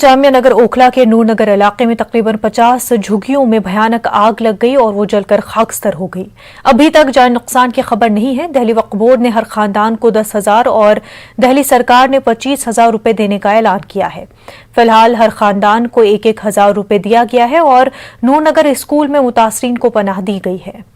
जामिया नगर ओखला के नूर नगर इलाके में तकरीबन 50 झुग्गियों में भयानक आग लग गई और वो जलकर खाकस्तर हो गई। अभी तक जान नुकसान की खबर नहीं है। दिल्ली वक्फ बोर्ड ने हर खानदान को 10,000 और दिल्ली सरकार ने 25,000 रुपए देने का ऐलान किया है। फिलहाल हर खानदान को 1,000 रुपए दिया गया है और नूर नगर स्कूल में मुतासरीन को पनाह दी गई है।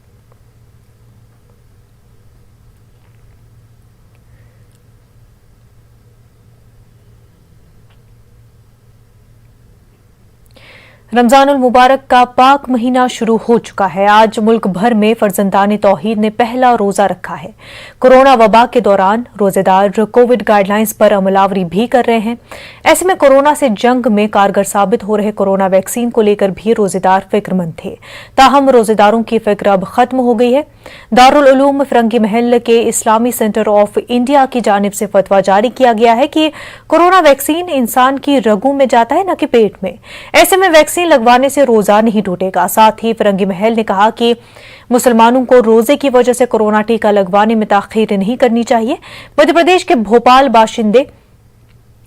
रमजानुल मुबारक का पाक महीना शुरू हो चुका है। आज मुल्क भर में फर्जंदान तौहीद ने पहला रोजा रखा है। कोरोना वबा के दौरान रोजेदार कोविड गाइडलाइंस पर अमलावरी भी कर रहे हैं। ऐसे में कोरोना से जंग में कारगर साबित हो रहे कोरोना वैक्सीन को लेकर भी रोजेदार फिक्रमंद थे। ताहम रोजेदारों की फिक्र अब खत्म हो गई है। दारुल उलूम फिरंगी महल के इस्लामी सेंटर ऑफ इंडिया की जानिब से फतवा जारी किया गया है कि कोरोना वैक्सीन इंसान की रगों में जाता है, न कि पेट में। ऐसे में वैक्सीन लगवाने से रोजा नहीं टूटेगा। साथ ही फिरंगी महल ने कहा कि मुसलमानों को रोजे की वजह से कोरोना टीका लगवाने में ताखीर नहीं करनी चाहिए। मध्य प्रदेश के भोपाल बाशिंदे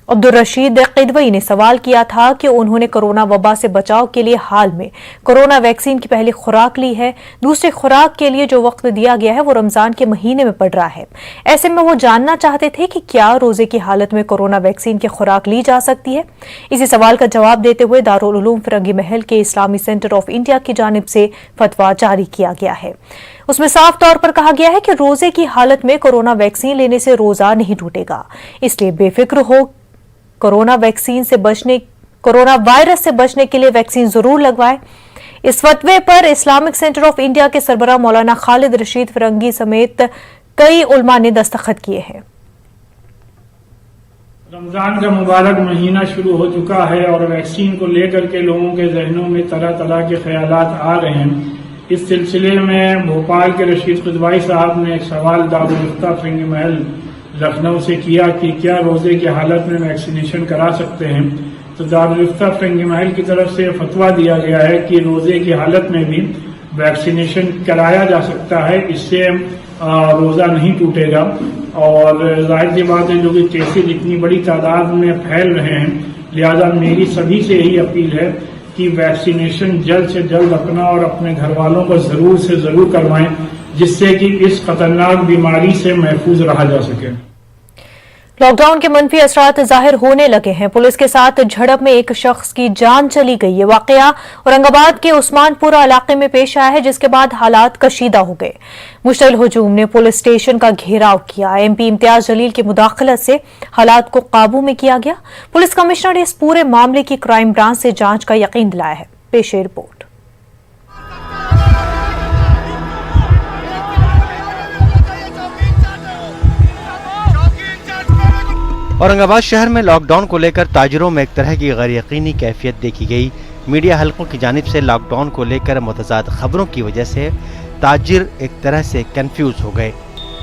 अब्दुल रशीद किदवई ने सवाल किया था कि उन्होंने कोरोना वबा से बचाव के लिए हाल में कोरोना वैक्सीन की पहली खुराक ली है। दूसरी खुराक के लिए जो वक्त दिया गया है वो रमजान के महीने में पड़ रहा है। ऐसे में वो जानना चाहते थे कि क्या रोजे की हालत में कोरोना वैक्सीन की खुराक ली जा सकती है। इसी सवाल का जवाब देते हुए दारुल उलूम फिरंगी महल के इस्लामी सेंटर ऑफ इंडिया की जानिब से फतवा जारी किया गया है। उसमें साफ तौर पर कहा गया है कि रोजे की हालत में कोरोना वैक्सीन लेने से रोजा नहीं टूटेगा, इसलिए बेफिक्र हो। कोरोना वायरस से बचने के लिए वैक्सीन जरूर लगवाएं। इस फतवे पर इस्लामिक सेंटर ऑफ इंडिया के सरबराह मौलाना खालिद रशीद फिरंगी समेत कई उलमा ने दस्तखत किए हैं। रमजान का मुबारक महीना शुरू हो चुका है और वैक्सीन को लेकर के लोगों के जहनों में तरह तरह के ख्यालात आ रहे हैं। इस सिलसिले में भोपाल के रशीद किदवई साहब ने एक सवाल दारुल उफ्ता फिरंगी महल लखनऊ से किया कि क्या रोजे की हालत में वैक्सीनेशन करा सकते हैं। तो दारुल उफ्ता फिरंगी महल की तरफ से फतवा दिया गया है कि रोजे की हालत में भी वैक्सीनेशन कराया जा सकता है, इससे रोजा नहीं टूटेगा। और जाहिर सी बात है, जो कि केसेज इतनी बड़ी तादाद में फैल रहे हैं, लिहाजा मेरी सभी से यही अपील है कि वैक्सीनेशन जल्द से जल्द अपना और अपने घर वालों को जरूर से जरूर करवाएं, जिससे कि इस खतरनाक बीमारी से महफूज रहा जा सके। लॉकडाउन के मनफी असरात जाहिर होने लगे हैं। पुलिस के साथ झड़प में एक शख्स की जान चली गई। ये वाकया औरंगाबाद के उस्मानपुरा इलाके में पेश आया है, जिसके बाद हालात कशीदा हो गए। मुश्तइल हुजूम ने पुलिस स्टेशन का घेराव किया। MP इम्तियाज जलील की मुदाखलत से हालात को काबू में किया गया। पुलिस कमिश्नर ने इस पूरे मामले की क्राइम ब्रांच से जांच का यकीन दिलाया है। पेश रिपोर्ट। औरंगाबाद शहर में लॉकडाउन को लेकर ताजिरों में एक तरह की गैर यकीनी कैफियत देखी गई। मीडिया हलकों की जानिब से लॉकडाउन को लेकर मुतज़ाद खबरों की वजह से ताजिर एक तरह से कंफ्यूज हो गए।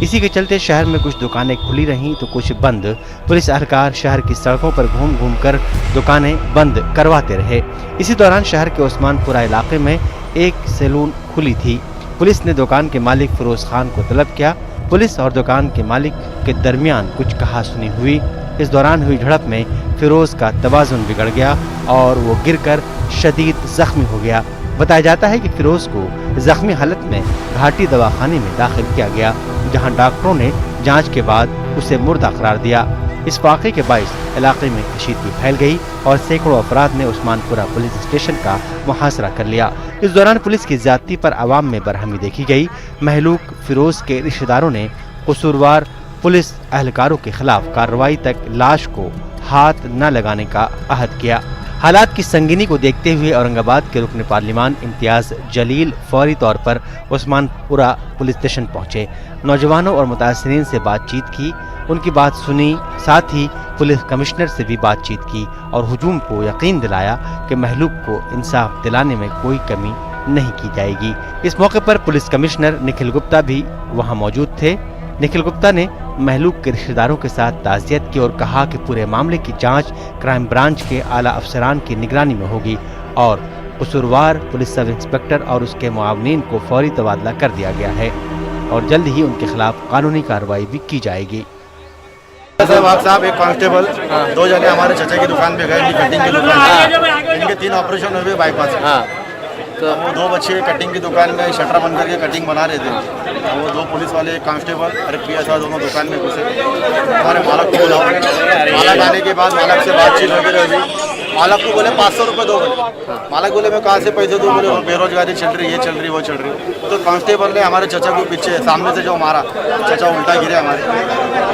इसी के चलते शहर में कुछ दुकानें खुली रहीं तो कुछ बंद। पुलिस अहलकार शहर की सड़कों पर घूम घूम कर दुकानें बंद करवाते रहे। इसी दौरान शहर के उस्मानपुरा इलाके में एक सैलून खुली थी। पुलिस ने दुकान के मालिक फिरोज खान को तलब किया। पुलिस और दुकान के मालिक के दरमियान कुछ कहासुनी हुई। इस दौरान हुई झड़प में फिरोज का तवाज़ुन बिगड़ गया और वो गिरकर शदीद जख्मी हो गया। बताया जाता है कि फिरोज को जख्मी हालत में घाटी दवाखाने में दाखिल किया गया, जहां डॉक्टरों ने जांच के बाद उसे मुर्दा करार दिया। इस वाक़े के बाइस इलाके में कशीदगी फैल गई और सैकड़ों अफराद ने उस्मानपुरा पुलिस स्टेशन का मुहासरा कर लिया। इस दौरान पुलिस की ज्यादती पर आवाम में बरहमी देखी गई। महलूक फिरोज के रिश्तेदारों ने कसूरवार पुलिस अहलकारों के खिलाफ कार्रवाई तक लाश को हाथ न लगाने का अहद किया। हालात की संगीनी को देखते हुए औरंगाबाद के रुकन पार्लिमान इम्तियाज जलील फौरी तौर पर उस्मानपुरा पुलिस स्टेशन पहुंचे। नौजवानों और मुतासरीन से बातचीत की, उनकी बात सुनी, साथ ही पुलिस कमिश्नर से भी बातचीत की और हुजूम को यकीन दिलाया कि महलूक को इंसाफ दिलाने में कोई कमी नहीं की जाएगी। इस मौके पर पुलिस कमिश्नर निखिल गुप्ता भी वहां मौजूद थे। निखिल गुप्ता ने महलूक के रिश्तेदारों के साथ ताज़ियत की और कहा कि पूरे मामले की जांच क्राइम ब्रांच के आला अफसरान की निगरानी में होगी और कसूरवार पुलिस सब इंस्पेक्टर और उसके मुआवनीन को फौरी तबादला कर दिया गया है और जल्द ही उनके खिलाफ कानूनी कार्रवाई भी की जाएगी। साहब एक कांस्टेबल, 2 जने हमारे चचा की दुकान पे गए, इनकी कटिंग की दुकान है। इनके 3 ऑपरेशन हुए बाईपास। तो वो 2 बच्चे कटिंग की दुकान में शटर बंद करके कटिंग बना रहे थे। तो वो 2 पुलिस वाले, एक कांस्टेबल और एक PSI दोनों दुकान में घुसे। हमारे मालक को बुलाओ। मालक आने के बाद मालक से बातचीत वगैरह हुई। मालक को बोले 500 रुपये दो। मालक बोले मैं कहाँ से पैसे दूँ? बोले बेरोजगारी चल रही, ये चल रही, वो चल रही। तो कांस्टेबल ने हमारे चचा को पीछे सामने से जो मारा, चचा उल्टा गिरे। हमारे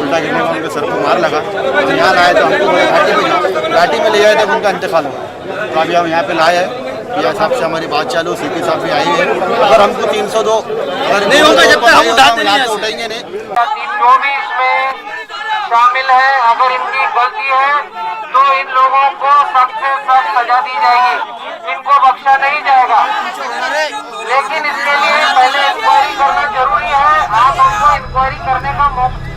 उल्टा गिरने में उनके सर को मार लगा। तो यहाँ लाए तो हमको बोले घाटी में जाओ। घाटी में ले आए थे, उनका इंतकाल हुआ। तो अभी हम यहाँ पे लाए हैं। PI साहब से हमारी बात चालू, CP साहब भी आई है। अगर हमको 302 अगर नहीं होगा जब तक हम उठाएंगे नहीं। जो भी इसमें शामिल है, अगर इनकी गलती है तो इन लोगों को सख्त से सख्त सजा दी जाएगी। इनको बख्शा नहीं जाएगा, लेकिन इसके लिए पहले इंक्वायरी करना जरूरी है। आप उनको इंक्वायरी करने का मौका।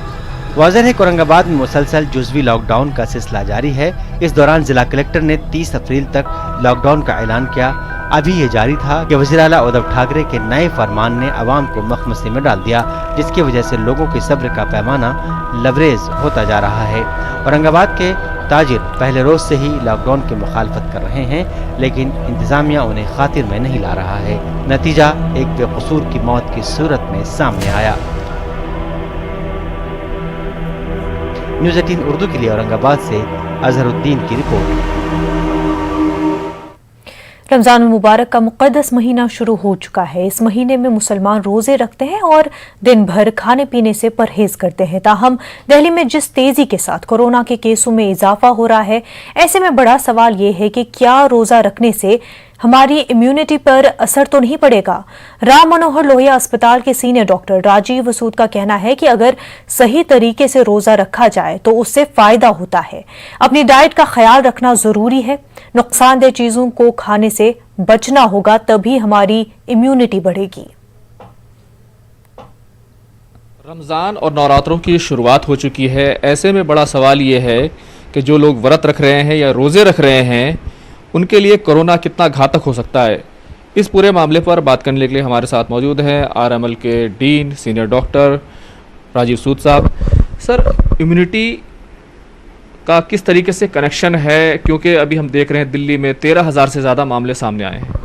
वाज़ेह है, औरंगाबाद में मुसलसल जुज़वी लॉकडाउन का सिलसिला जारी है। इस दौरान जिला कलेक्टर ने 30 अप्रैल तक लॉकडाउन का ऐलान किया। अभी ये जारी था कि वज़ीर आला उद्धव ठाकरे के नए फरमान ने अवाम को मखमसे में डाल दिया, जिसकी वजह से लोगों के सब्र का पैमाना लबरेज होता जा रहा है। औरंगाबाद के ताजिर पहले रोज से ही लॉकडाउन की मुखालफत कर रहे हैं, लेकिन इंतजामिया उन्हें खातिर में नहीं ला रहा है। नतीजा एक बेकसूर की मौत की सूरत में सामने आया। न्यूज़ 18 उर्दू के लिए औरंगाबाद से अजहरुद्दीन की रिपोर्ट। रमजान मुबारक का मुक़द्दस महीना शुरू हो चुका है। इस महीने में मुसलमान रोजे रखते हैं और दिन भर खाने पीने से परहेज करते हैं। ताहम दिल्ली में जिस तेजी के साथ कोरोना के केसों में इजाफा हो रहा है, ऐसे में बड़ा सवाल ये है कि क्या रोजा रखने से हमारी इम्यूनिटी पर असर तो नहीं पड़ेगा। राम मनोहर लोहिया अस्पताल के सीनियर डॉक्टर राजीव वसूद का कहना है कि अगर सही तरीके से रोजा रखा जाए तो उससे फायदा होता है। अपनी डाइट का ख्याल रखना जरूरी है। नुकसानदेह चीजों को खाने से बचना होगा, तभी हमारी इम्यूनिटी बढ़ेगी। रमज़ान और नवरात्रों की शुरुआत हो चुकी है। ऐसे में बड़ा सवाल ये है कि जो लोग व्रत रख रहे हैं या रोज़े रख रहे हैं, उनके लिए कोरोना कितना घातक हो सकता है। इस पूरे मामले पर बात करने के लिए हमारे साथ मौजूद हैं RML के डीन सीनियर डॉक्टर राजीव सूद साहब। सर, इम्यूनिटी का किस तरीके से कनेक्शन है, क्योंकि अभी हम देख रहे हैं दिल्ली में 13,000 से ज़्यादा मामले सामने आए हैं।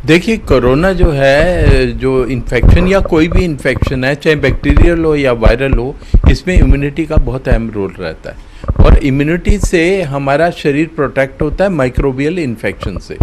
देखिए, कोरोना जो है, जो इन्फेक्शन या कोई भी इन्फेक्शन है, चाहे बैक्टीरियल हो या वायरल हो, इसमें इम्यूनिटी का बहुत अहम रोल रहता है। और इम्यूनिटी से हमारा शरीर प्रोटेक्ट होता है माइक्रोबियल इन्फेक्शन से,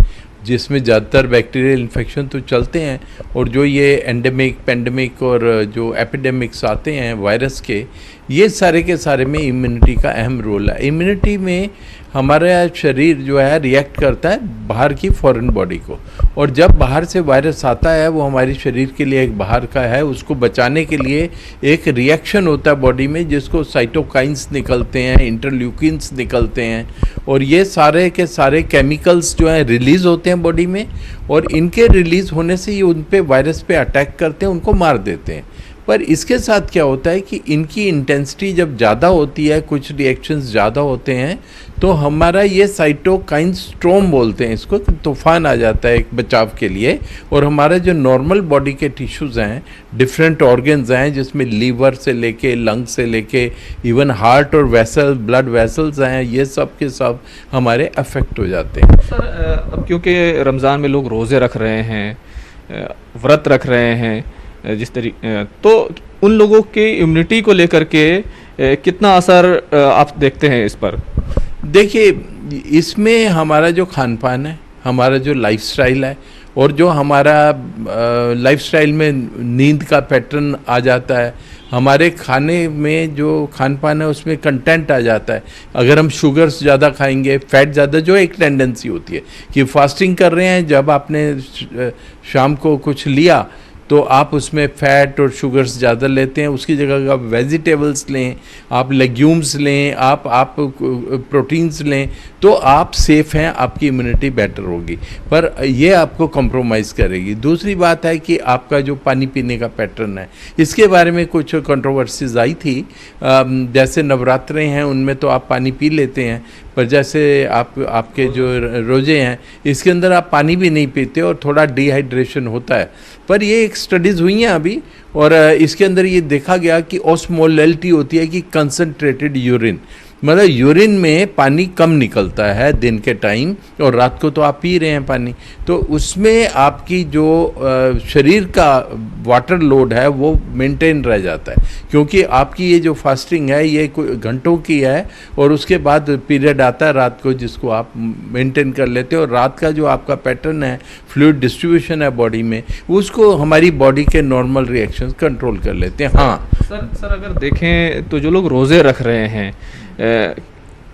जिसमें ज़्यादातर बैक्टीरियल इन्फेक्शन तो चलते हैं। और जो ये एंडेमिक, पेंडेमिक और जो एपिडेमिक्स आते हैं वायरस के, ये सारे के सारे में इम्यूनिटी का अहम रोल है। इम्यूनिटी में हमारा शरीर जो है रिएक्ट करता है बाहर की फॉरेन बॉडी को, और जब बाहर से वायरस आता है, वो हमारे शरीर के लिए एक बाहर का है, उसको बचाने के लिए एक रिएक्शन होता है बॉडी में, जिसको साइटोकाइंस निकलते हैं, इंटरल्यूकिन्स निकलते हैं, और ये सारे के सारे केमिकल्स जो हैं रिलीज़ होते हैं बॉडी में, और इनके रिलीज़ होने से ये उन पे वायरस पे अटैक करते हैं, उनको मार देते हैं। पर इसके साथ क्या होता है कि इनकी इंटेंसिटी जब ज़्यादा होती है, कुछ रिएक्शंस ज़्यादा होते हैं, तो हमारा ये साइटोकाइन स्ट्रोम बोलते हैं इसको, तूफान आ जाता है एक बचाव के लिए। और हमारा जो नॉर्मल बॉडी के टिश्यूज़ हैं, डिफरेंट ऑर्गन्स हैं, जिसमें लीवर से लेके लंग से लेके इवन हार्ट और वेसल, ब्लड वेसल्स हैं, ये सब के सब हमारे अफेक्ट हो जाते हैं। सर, अब क्योंकि रमज़ान में लोग रोज़े रख रहे हैं, व्रत रख रहे हैं, जिस तरीके, तो उन लोगों के इम्यूनिटी को लेकर के कितना असर आप देखते हैं इस पर? देखिए, इसमें हमारा जो खान पान है, हमारा जो लाइफस्टाइल है, और जो हमारा लाइफस्टाइल में नींद का पैटर्न आ जाता है, हमारे खाने में जो खान पान है उसमें कंटेंट आ जाता है। अगर हम शुगर्स ज़्यादा खाएंगे, फैट ज़्यादा, जो एक टेंडेंसी होती है कि फास्टिंग कर रहे हैं, जब आपने शाम को कुछ लिया तो आप उसमें फ़ैट और शुगर्स ज़्यादा लेते हैं, उसकी जगह आप वेजिटेबल्स लें, आप लेग्यूम्स लें, आप प्रोटीन्स लें, तो आप सेफ़ हैं, आपकी इम्यूनिटी बेटर होगी। पर ये आपको कॉम्प्रोमाइज़ करेगी। दूसरी बात है कि आपका जो पानी पीने का पैटर्न है, इसके बारे में कुछ कंट्रोवर्सीज आई थी। जैसे नवरात्रे हैं, उनमें तो आप पानी पी लेते हैं, पर जैसे आपके जो रोजे हैं इसके अंदर आप पानी भी नहीं पीते और थोड़ा डिहाइड्रेशन होता है। पर ये एक स्टडीज़ हुई हैं अभी, और इसके अंदर ये देखा गया कि ऑस्मोलैलिटी होती है कि कंसंट्रेटेड यूरिन, मतलब यूरिन में पानी कम निकलता है दिन के टाइम, और रात को तो आप पी रहे हैं पानी, तो उसमें आपकी जो शरीर का वाटर लोड है वो मेंटेन रह जाता है। क्योंकि आपकी ये जो फास्टिंग है ये कोई घंटों की है, और उसके बाद पीरियड आता है रात को जिसको आप मेंटेन कर लेते हो, और रात का जो आपका पैटर्न है, फ्लूइड डिस्ट्रीब्यूशन है बॉडी में, उसको हमारी बॉडी के नॉर्मल रिएक्शंस कंट्रोल कर लेते हैं। हाँ सर अगर देखें तो जो लोग रोज़े रख रहे हैं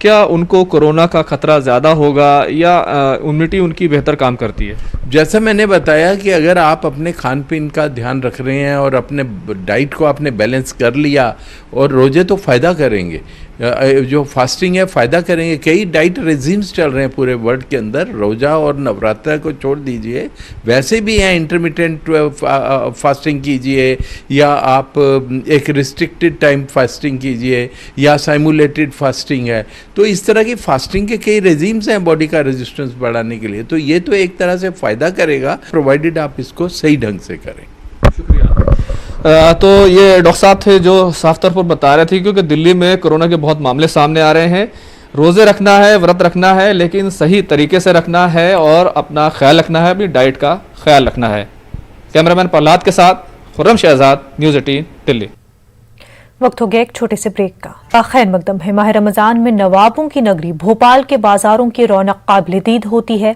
क्या उनको कोरोना का खतरा ज़्यादा होगा या इम्यूनिटी उनकी बेहतर काम करती है? जैसा मैंने बताया कि अगर आप अपने खान पीन का ध्यान रख रहे हैं और अपने डाइट को आपने बैलेंस कर लिया, और रोजे तो फ़ायदा करेंगे, जो फास्टिंग है फ़ायदा करेंगे। कई डाइट रेजिम्स चल रहे हैं पूरे वर्ल्ड के अंदर, रोज़ा और नवरात्र को छोड़ दीजिए, वैसे भी हैं इंटरमिटेंट फास्टिंग कीजिए, या आप एक रिस्ट्रिक्टेड टाइम फास्टिंग कीजिए, या साइमुलेटेड फास्टिंग है। तो इस तरह की फास्टिंग के कई रेजिम्स हैं बॉडी का रेजिस्टेंस बढ़ाने के लिए, तो ये तो एक तरह से फ़ायदा करेगा, प्रोवाइडेड आप इसको सही ढंग से करें। तो ये डॉक्टर साहब थे जो साफ तौर पर बता रहे थे, क्योंकि दिल्ली में कोरोना के बहुत मामले सामने आ रहे हैं। रोज़े रखना है, व्रत रखना है, लेकिन सही तरीके से रखना है और अपना ख्याल रखना है, अपनी डाइट का ख्याल रखना है। कैमरामैन प्रहलाद के साथ खुर्रम शहजाद, न्यूज़ 18 दिल्ली। वक्त हो गया एक छोटे से ब्रेक का। खैर मकदम है, माह रमजान में नवाबों की नगरी भोपाल के बाजारों की रौनक काबिल दीद होती है।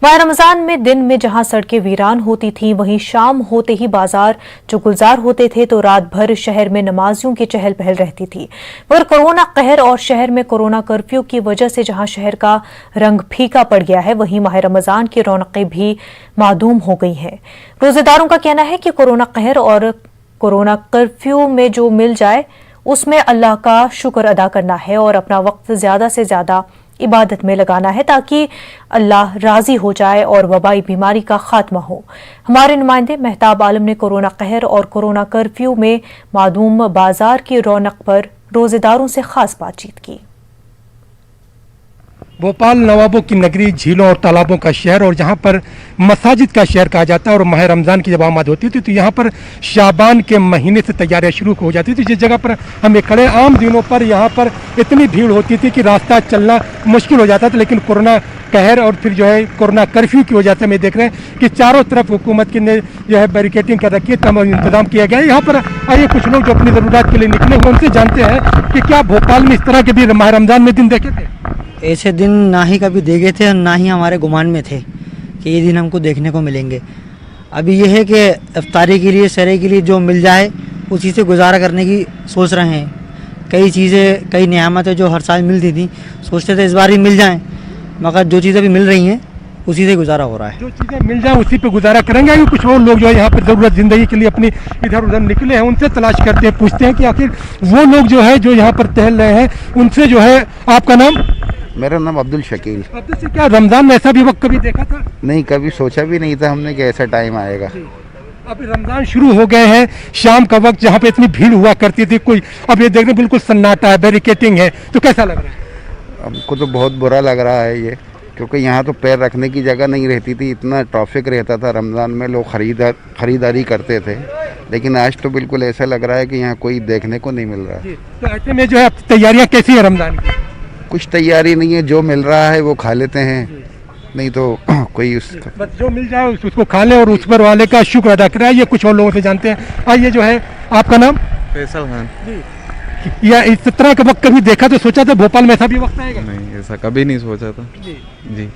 माह रमजान में दिन में जहां सड़कें वीरान होती थीं, वहीं शाम होते ही बाजार जो गुलजार होते थे, तो रात भर शहर में नमाजियों की चहल पहल रहती थी। मगर कोरोना कहर और शहर में कोरोना कर्फ्यू की वजह से जहां शहर का रंग फीका पड़ गया है, वहीं माह रमजान की रौनकें भी मादूम हो गई हैं। रोजेदारों का कहना है कि कोरोना कहर और कोरोना कर्फ्यू में जो मिल जाए उसमें अल्लाह का शुक्र अदा करना है और अपना वक्त ज्यादा से ज्यादा इबादत में लगाना है, ताकि अल्लाह राजी हो जाए और वबाई बीमारी का खात्मा हो। हमारे नुमाइंदे मेहताब आलम ने कोरोना कहर और कोरोना कर्फ्यू में मादूम बाजार की रौनक पर रोजेदारों से खास बातचीत की। भोपाल नवाबों की नगरी, झीलों और तालाबों का शहर, और जहाँ पर मसाजिद का शहर कहा जाता है, और माह रमज़ान की जब आमद होती थी तो यहाँ पर शाबान के महीने से तैयारियाँ शुरू हो जाती थी। जिस जगह पर हम खड़े, आम दिनों पर यहाँ पर इतनी भीड़ होती थी कि रास्ता चलना मुश्किल हो जाता था, लेकिन कोरोना कहर और फिर जो है कोरोना कर्फ्यू की वजह से हम देख रहे हैं कि चारों तरफ हुकूमत की ने जो है बैरिकेडिंग कर रखी है, तमाम इंतजाम किया गया है। यहाँ पर आइए कुछ लोग जो अपनी ज़रूरत के लिए निकले हुए उनसे जानते हैं कि क्या भोपाल में इस तरह के भी माह रमज़ान में दिन देखे थे? ऐसे दिन ना ही कभी देखे थे और ना ही हमारे गुमान में थे कि ये दिन हमको देखने को मिलेंगे। अभी ये है कि इफ्तारी के लिए, सहरे के लिए जो मिल जाए उसी से गुजारा करने की सोच रहे हैं। कई चीज़ें, कई नियामतें जो हर साल मिलती थी, सोचते थे इस बार ही मिल जाएं, मगर जो चीज़ें भी मिल रही हैं उसी से गुजारा हो रहा है। जो चीज़ें मिल जाए उसी पे गुजारा करेंगे। कुछ और लोग जो है यहाँ पर ज़रूरत ज़िंदगी के लिए अपनी इधर उधर निकले हैं, उनसे तलाश करते हैं, पूछते हैं कि आखिर वो लोग जो है जो यहाँ पर टहल रहे हैं उनसे जो है। आपका नाम? मेरा नाम अब्दुल शकील। अब्दुल से क्या रमज़ान में ऐसा भी वक्त कभी देखा था? नहीं, कभी सोचा भी नहीं था हमने कि ऐसा टाइम आएगा। अब रमज़ान शुरू हो गए हैं, शाम का वक्त जहाँ पे इतनी भीड़ हुआ करती थी, कोई अब ये देखने बिल्कुल सन्नाटा है, बैरिकेटिंग है, तो कैसा लग रहा है? हमको तो बहुत बुरा लग रहा है ये, क्योंकि यहाँ तो पैर रखने की जगह नहीं रहती थी, इतना ट्रैफिक रहता था रमज़ान में, लोग खरीदारी करते थे, लेकिन आज तो बिल्कुल ऐसा लग रहा है कि यहाँ कोई देखने को नहीं मिल रहा है। तो ऐसे में जो है तैयारियाँ कैसी है रमज़ान की? कुछ तैयारी नहीं है, जो मिल रहा है वो खा लेते हैं, नहीं तो कोई बस जो मिल जाए उसको खा ले और उस पर वाले का शुक्र अदा कराए। ये कुछ और लोगों से जानते हैं। आइए, जो है आपका नाम? फैसल खान जी। या इस तरह का वक्त कभी देखा तो सोचा था भोपाल में ऐसा भी वक्त आएगा? नहीं, ऐसा कभी नहीं सोचा था जी।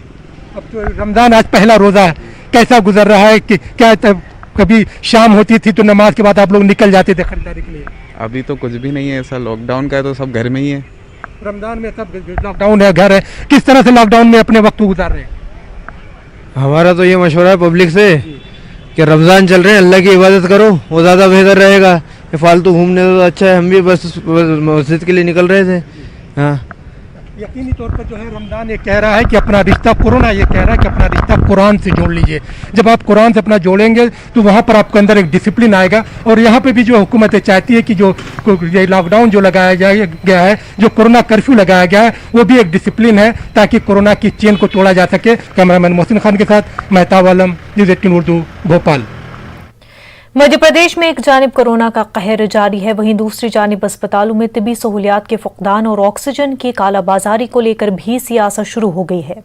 अब तो रमज़ान आज पहला रोज़ा है, कैसा गुजर रहा है? कि क्या कभी शाम होती थी तो नमाज के बाद आप लोग निकल जाते थे खरीदारी के लिए? अभी तो कुछ भी नहीं है, ऐसा लॉकडाउन का है तो सब घर में ही है। रमज़ान में सब लॉकडाउन है, घर है, किस तरह से लॉकडाउन में अपने वक्त गुजार रहे हैं? हमारा तो ये मशवरा है पब्लिक से कि रमज़ान चल रहे हैं, अल्लाह की इबादत करो, वो ज़्यादा बेहतर रहेगा। ये फालतू घूमने तो अच्छा है, हम भी बस मस्जिद के लिए निकल रहे थे। हाँ, यकीनी तौर पर जो है रमज़ान ये कह रहा है कि अपना रिश्ता, कोरोना ये कह रहा है कि अपना रिश्ता कुरान से जोड़ लीजिए। जब आप कुरान से अपना जोड़ेंगे तो वहाँ पर आपके अंदर एक डिसिप्लिन आएगा। और यहाँ पे भी जो हुकूमत चाहती है कि जो ये लॉकडाउन जो लगाया गया है, जो कोरोना कर्फ्यू लगाया गया है, वो भी एक डिसिप्लिन है ताकि कोरोना की चेन को तोड़ा जा सके। कैमरामैन मोहसिन खान के साथ मेहताब आलम, न्यूज़ 18 उर्दू, भोपाल। मध्य प्रदेश में एक जानिब कोरोना का कहर जारी है, वहीं दूसरी जानिब अस्पतालों में तिबी सहूलियात के फुकदान और ऑक्सीजन की कालाबाजारी को लेकर भी सियासत शुरू हो गई है।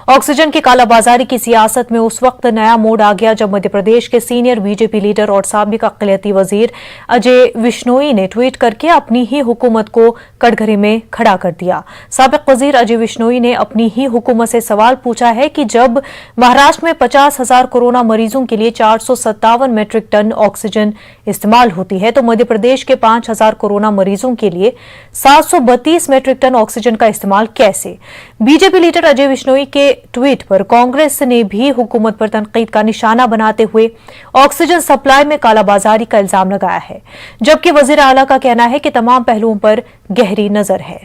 ऑक्सीजन की कालाबाजारी की सियासत में उस वक्त नया मोड़ आ गया जब मध्य प्रदेश के सीनियर बीजेपी लीडर और साबिक अक़लियती वजीर अजय विश्नोई ने ट्वीट करके अपनी ही हुकूमत को कटघरे में खड़ा कर दिया। साबिक वजीर अजय विश्नोई ने अपनी ही हुकूमत से सवाल पूछा है कि जब महाराष्ट्र में 50,000 कोरोना मरीजों के लिए 457 मैट्रिक टन ऑक्सीजन इस्तेमाल होती है, तो मध्य प्रदेश के 5,000 कोरोना मरीजों के लिए 732 मैट्रिक टन ऑक्सीजन का इस्तेमाल कैसे? बीजेपी लीडर अजय विश्नोई के ट्वीट पर कांग्रेस ने भी हुकूमत पर तनकीद का निशाना बनाते हुए ऑक्सीजन सप्लाई में कालाबाजारी का इल्जाम लगाया है, जबकि वजीर आला का कहना है कि तमाम पहलुओं पर गहरी नजर है।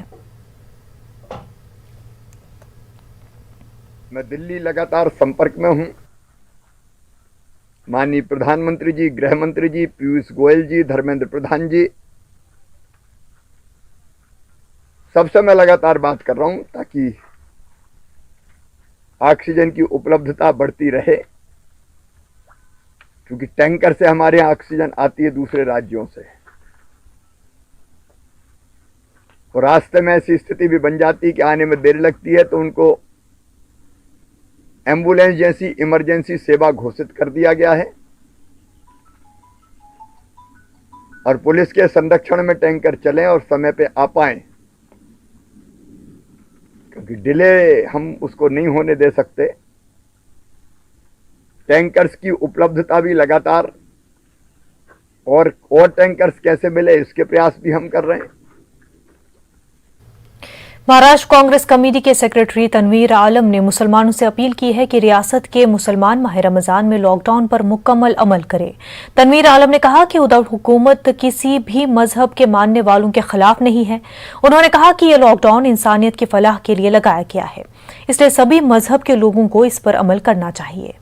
मैं दिल्ली लगातार संपर्क में हूं। माननीय प्रधानमंत्री जी, गृह मंत्री जी, पीयूष गोयल जी, धर्मेंद्र प्रधान जी, सबसे मैं लगातार बात कर रहा हूं ताकि ऑक्सीजन की उपलब्धता बढ़ती रहे, क्योंकि टैंकर से हमारे यहाँ ऑक्सीजन आती है दूसरे राज्यों से, और रास्ते में ऐसी स्थिति भी बन जाती है कि आने में देर लगती है तो उनको एम्बुलेंस जैसी इमरजेंसी सेवा घोषित कर दिया गया है और पुलिस के संरक्षण में टैंकर चलें और समय पे आ पाएं, क्योंकि डिले हम उसको नहीं होने दे सकते। टैंकर्स की उपलब्धता भी लगातार और टैंकर्स कैसे मिले इसके प्रयास भी हम कर रहे हैं। महाराष्ट्र कांग्रेस कमेटी के सेक्रेटरी तनवीर आलम ने मुसलमानों से अपील की है कि रियासत के मुसलमान माह रमजान में लॉकडाउन पर मुकम्मल अमल करें। तनवीर आलम ने कहा कि उधर हुकूमत किसी भी मजहब के मानने वालों के खिलाफ नहीं है। उन्होंने कहा कि यह लॉकडाउन इंसानियत की फलाह के लिए लगाया गया है, इसलिए सभी मजहब के लोगों को इस पर अमल करना चाहिए।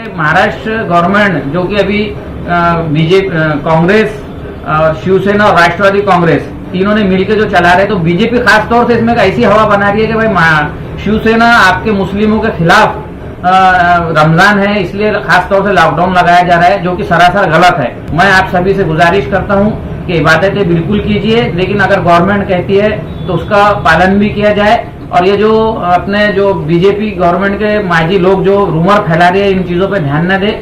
महाराष्ट्र गवर्नमेंट जो कि अभी बीजेपी, कांग्रेस, शिवसेना और राष्ट्रवादी कांग्रेस तीनों ने मिलकर जो चला रहे, तो बीजेपी खास तौर से इसमें ऐसी हवा बना रही है कि भाई शिवसेना आपके मुस्लिमों के खिलाफ रमजान है, इसलिए खास तौर से लॉकडाउन लगाया जा रहा है, जो कि सरासर गलत है। मैं आप सभी से गुजारिश करता हूं कि इबादतें बिल्कुल कीजिए, लेकिन अगर गवर्नमेंट कहती है तो उसका पालन भी किया जाए। और ये जो अपने जो बीजेपी गवर्नमेंट के माजी लोग जो रूमर फैला रहे हैं, इन चीजों पर ध्यान न दे।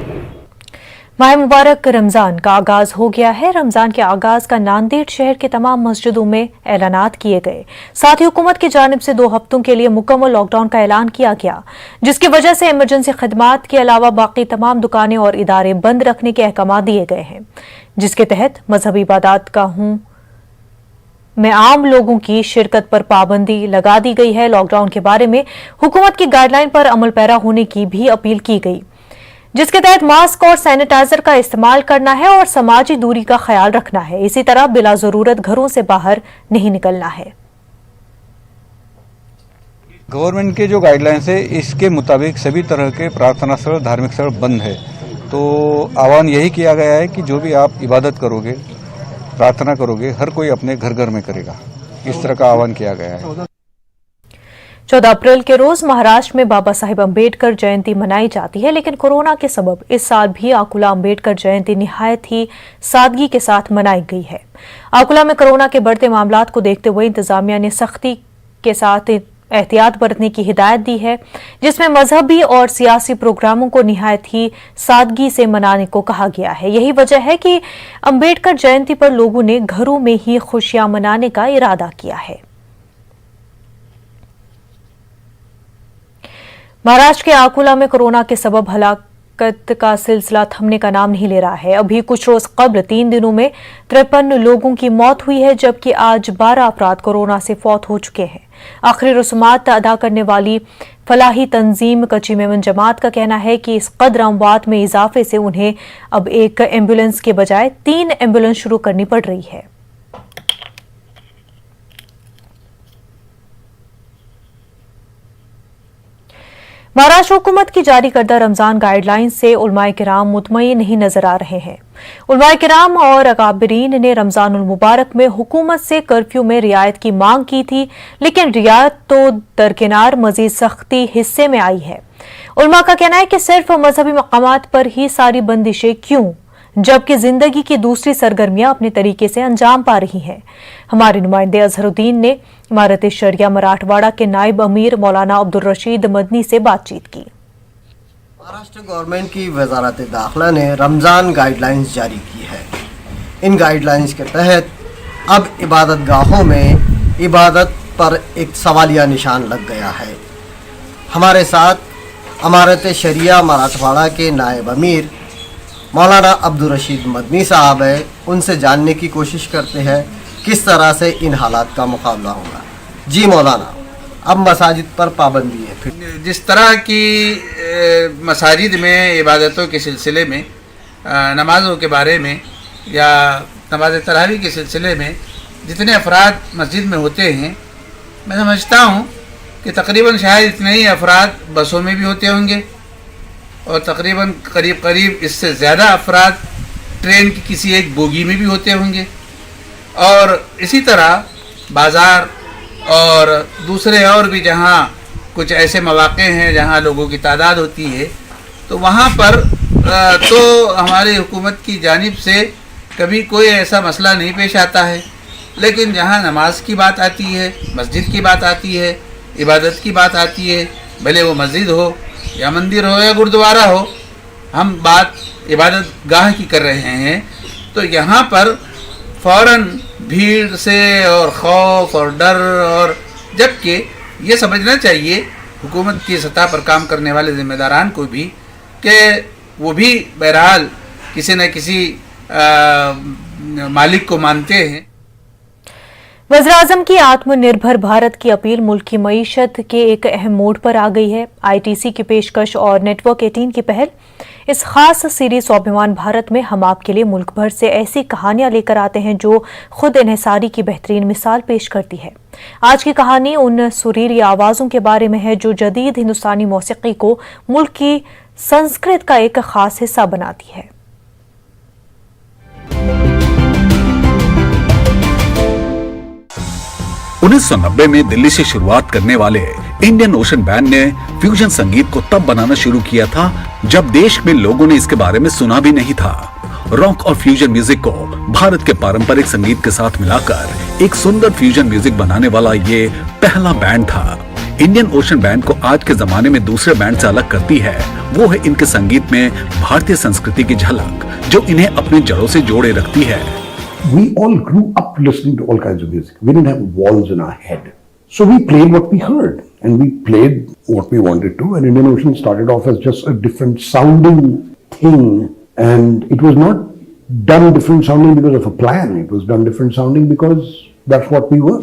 माह मुबारक रमजान का आगाज हो गया है। रमजान के आगाज का नांदेड़ शहर के तमाम मस्जिदों में ऐलानात किए गए। साथ ही हुकूमत की जानिब से 2 हफ्तों के लिए मुकम्मल लॉकडाउन का ऐलान किया गया, जिसकी वजह से इमरजेंसी खदमात के अलावा बाकी तमाम दुकानें और इदारे बंद रखने के अहकाम दिए गए हैं, जिसके तहत मजहबी इबादत गाहों में आम लोगों की शिरकत पर पाबंदी लगा दी गई है। लॉकडाउन के बारे में हुकूमत की गाइडलाइन पर अमल पैरा होने की भी अपील की गई, जिसके तहत मास्क और सैनिटाइजर का इस्तेमाल करना है और समाजी दूरी का ख्याल रखना है। इसी तरह बिला जरूरत घरों से बाहर नहीं निकलना है। गवर्नमेंट के जो गाइडलाइंस है, इसके मुताबिक सभी तरह के प्रार्थना स्थल, धार्मिक स्थल बंद है। तो आह्वान यही किया गया है कि जो भी आप इबादत करोगे, प्रार्थना करोगे, हर कोई अपने घर घर में करेगा। इस तरह का आह्वान किया गया है। 14 अप्रैल के रोज महाराष्ट्र में बाबा साहिब अम्बेडकर जयंती मनाई जाती है, लेकिन कोरोना के सबब इस साल भी आकुला अम्बेडकर जयंती निहायत ही सादगी के साथ मनाई गई है। आकुला में कोरोना के बढ़ते मामलात को देखते हुए इंतजामिया ने सख्ती के साथ एहतियात बरतने की हिदायत दी है, जिसमें मजहबी और सियासी प्रोग्रामों को निहायत ही सादगी से मनाने को कहा गया है। यही वजह है कि अम्बेडकर जयंती पर लोगों ने घरों में ही खुशियां मनाने का इरादा किया है। महाराष्ट्र के आकुला में कोरोना के सबब हलाकत का सिलसिला थमने का नाम नहीं ले रहा है। अभी कुछ रोज कबल 3 दिनों में 53 लोगों की मौत हुई है, जबकि आज 12 अफराद कोरोना से फौत हो चुके हैं। आखिरी रसूमात अदा करने वाली फलाही तंजीम कच्ची मेमन जमात का कहना है कि इस कदर अमवात में इजाफे से उन्हें अब एक एम्बुलेंस के बजाय 3 एम्बुलेंस शुरू करनी पड़ रही है। महाराष्ट्र हुकूमत की जारी करदा रमजान गाइडलाइंस से उलमाए किराम मुतमईन नहीं नजर आ रहे हैं। उलमाए किराम और अकाबरीन ने रमजानुल मुबारक में हुकूमत से कर्फ्यू में रियायत की मांग की थी, लेकिन रियायत तो दरकिनार मजीद सख्ती हिस्से में आई है। उलमा का कहना है कि सिर्फ मजहबी मकामात पर ही सारी बंदिशें क्यों, जबकि जिंदगी की दूसरी सरगर्मियां अपने तरीके से अंजाम पा रही हैं। हमारे नुमाइंदे अजहरुद्दीन ने इमारत शरिया मराठवाड़ा के नायब अमीर मौलाना अब्दुल रशीद मदनी से बातचीत की। महाराष्ट्र गवर्नमेंट की वजारत दाखिला ने रमज़ान गाइडलाइंस जारी की है। इन गाइडलाइंस के तहत अब इबादत गाहों में इबादत पर एक सवालिया निशान लग गया है। हमारे साथ इमारत शरिया मराठवाड़ा के नायब अमीर मौलाना अब्दुल रशीद मदनी साहब है। उनसे जानने की कोशिश करते हैं किस तरह से इन हालात का मुकाबला होगा। जी मौलाना, अब मसाजिद पर पाबंदी है, फिर जिस तरह की मसाजिद में इबादतों के सिलसिले में, नमाज़ों के बारे में या नमाज तरावी के सिलसिले में जितने अफराद मस्जिद में होते हैं, मैं समझता हूँ कि तकरीबन शायद इतने ही अफराद बसों में भी होते होंगे और तकरीबन करीब इससे ज़्यादा अफराद ट्रेन की किसी एक बोगी में भी होते होंगे। और इसी तरह बाज़ार और दूसरे और भी जहाँ कुछ ऐसे मौक़े हैं जहाँ लोगों की तादाद होती है, तो वहाँ पर तो हमारी हुकूमत की जानिब से कभी कोई ऐसा मसला नहीं पेश आता है। लेकिन जहाँ नमाज की बात आती है, मस्जिद की बात आती है, इबादत की बात आती है, भले वो मस्जिद हो या मंदिर हो या गुरुद्वारा हो, हम बात इबादत गाह की कर रहे हैं, तो यहाँ पर फ़ौरन भीड़ से और खौफ और डर, और जबकि ये समझना चाहिए हुकूमत की सतह पर काम करने वाले ज़िम्मेदारान को भी कि वो भी बहरहाल किसी न किसी मालिक को मानते हैं। वज़ीर-ए-आज़म की आत्मनिर्भर भारत की अपील मुल्क की मईशत के एक अहम मोड़ पर आ गई है। ITC की पेशकश और नेटवर्क 18 की पहल इस खास सीरीज स्वाभिमान भारत में हम आपके लिए मुल्क भर से ऐसी कहानियां लेकर आते हैं जो खुद इन्हिसारी की बेहतरीन मिसाल पेश करती है। आज की कहानी उन सुरीली आवाज़ों के बारे में है जो जदीद हिंदुस्तानी मौसीकी को मुल्क की संस्कृत का एक खास हिस्सा बनाती है। 1990 में दिल्ली से शुरुआत करने वाले इंडियन ओशन बैंड ने फ्यूजन संगीत को तब बनाना शुरू किया था जब देश में लोगों ने इसके बारे में सुना भी नहीं था। रॉक और फ्यूजन म्यूजिक को भारत के पारंपरिक संगीत के साथ मिलाकर एक सुंदर फ्यूजन म्यूजिक बनाने वाला ये पहला बैंड था। इंडियन ओशन बैंड को आज के जमाने में दूसरे बैंड से अलग करती है वो है इनके संगीत में भारतीय संस्कृति की झलक जो इन्हें अपनी जड़ों से जोड़े रखती है। We all grew up listening to all kinds of music. We didn't have walls in our head. So we played what we heard and we played what we wanted to, and Indian Ocean started off as just a different sounding thing, and it was not done different sounding because of a plan. It was done different sounding because that's what we were.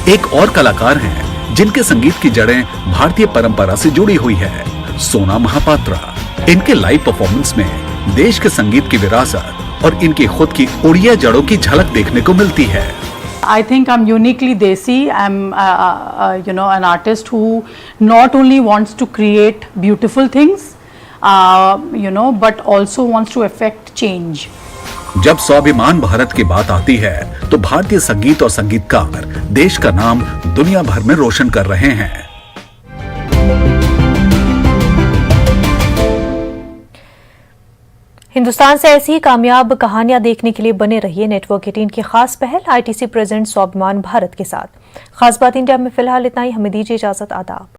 एक और कलाकार हैं जिनके संगीत की जड़ें भारतीय परंपरा से जुड़ी हुई है, सोना महापात्रा। इनके लाइव परफॉर्मेंस में देश के संगीत की विरासत और इनकी खुद की उड़िया जड़ों की झलक देखने को मिलती है। I think I'm uniquely Desi. I'm, an artist who not only wants to create beautiful things, but also wants to affect change. जब स्वाभिमान भारत की बात आती है तो भारतीय संगीत और संगीतकार देश का नाम दुनिया भर में रोशन कर रहे हैं। हिंदुस्तान से ऐसी ही कामयाब कहानियां देखने के लिए बने रहिए नेटवर्क 18 की खास पहल ITC प्रेजेंट स्वाभिमान भारत के साथ। खास बात इंडिया में फिलहाल इतना ही। हमें दीजिए इजाजत। आदाब।